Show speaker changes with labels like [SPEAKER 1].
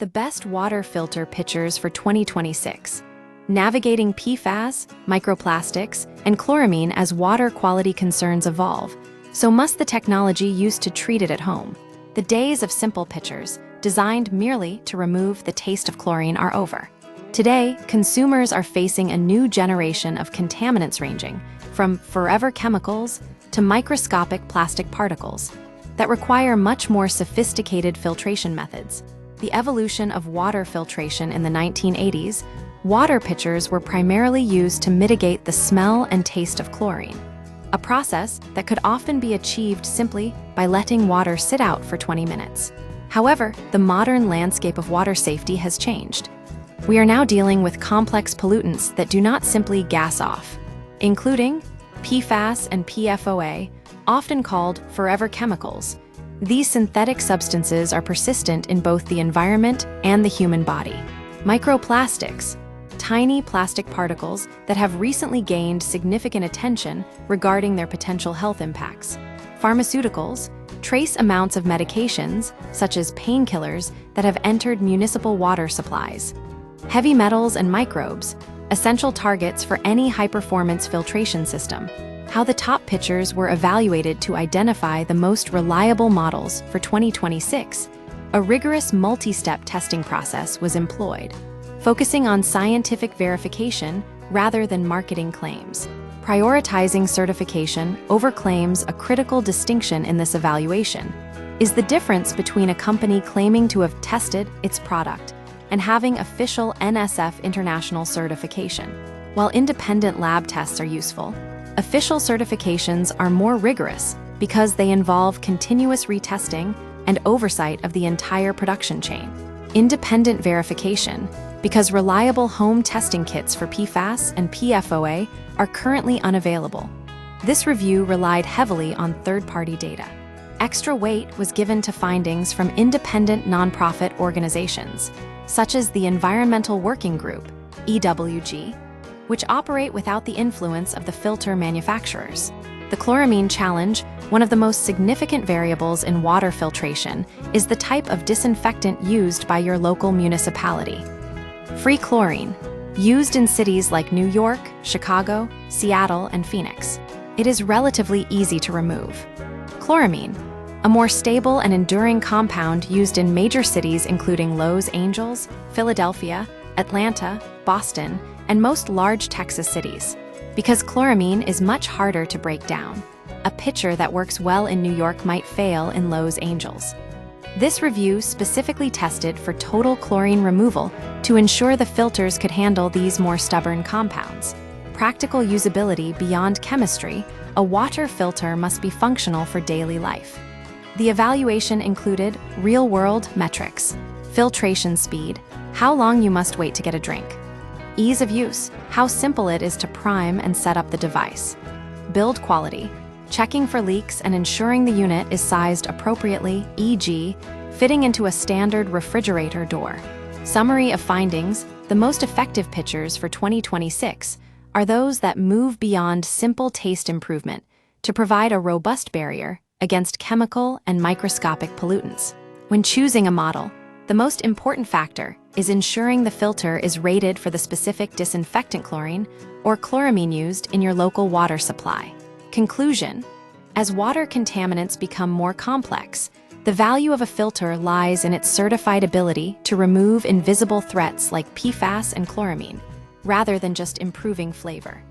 [SPEAKER 1] The best water filter pitchers for 2026. Navigating PFAS, microplastics, and chloramine as water quality concerns evolve, so must the technology used to treat it at home. The days of simple pitchers, designed merely to remove the taste of chlorine, are over. Today, consumers are facing a new generation of contaminants ranging from forever chemicals to microscopic plastic particles that require much more sophisticated filtration methods. The evolution of water filtration in the 1980s, water pitchers were primarily used to mitigate the smell and taste of chlorine, a process that could often be achieved simply by letting water sit out for 20 minutes. However, the modern landscape of water safety has changed. We are now dealing with complex pollutants that do not simply gas off, including PFAS and PFOA, often called forever chemicals. These synthetic substances are persistent in both the environment and the human body. Microplastics, tiny plastic particles that have recently gained significant attention regarding their potential health impacts. Pharmaceuticals, trace amounts of medications, such as painkillers, that have entered municipal water supplies. Heavy metals and microbes, essential targets for any high-performance filtration system. How the top pitchers were evaluated to identify the most reliable models for 2026, a rigorous multi-step testing process was employed, focusing on scientific verification rather than marketing claims. Prioritizing certification over claims, a critical distinction in this evaluation, is the difference between a company claiming to have tested its product and having official NSF international certification. While independent lab tests are useful, official certifications are more rigorous because they involve continuous retesting and oversight of the entire production chain. Independent verification, because reliable home testing kits for PFAS and PFOA are currently unavailable. This review relied heavily on third-party data. Extra weight was given to findings from independent nonprofit organizations, such as the Environmental Working Group, EWG, which operate without the influence of the filter manufacturers. The chloramine challenge, one of the most significant variables in water filtration, is the type of disinfectant used by your local municipality. Free chlorine, used in cities like New York, Chicago, Seattle, and Phoenix. It is relatively easy to remove. Chloramine, a more stable and enduring compound used in major cities including Los Angeles, Philadelphia, Atlanta, Boston, and most large Texas cities, because chloramine is much harder to break down. A pitcher that works well in New York might fail in Los Angeles. This review specifically tested for total chlorine removal to ensure the filters could handle these more stubborn compounds. Practical usability beyond chemistry, a water filter must be functional for daily life. The evaluation included real-world metrics: filtration speed, how long you must wait to get a drink; ease of use, how simple it is to prime and set up the device; build quality, checking for leaks and ensuring the unit is sized appropriately, e.g., fitting into a standard refrigerator door. Summary of findings: the most effective pitchers for 2026 are those that move beyond simple taste improvement to provide a robust barrier against chemical and microscopic pollutants. When choosing a model, the most important factor is ensuring the filter is rated for the specific disinfectant chlorine or chloramine used in your local water supply. Conclusion: as water contaminants become more complex, the value of a filter lies in its certified ability to remove invisible threats like PFAS and chloramine, rather than just improving flavor.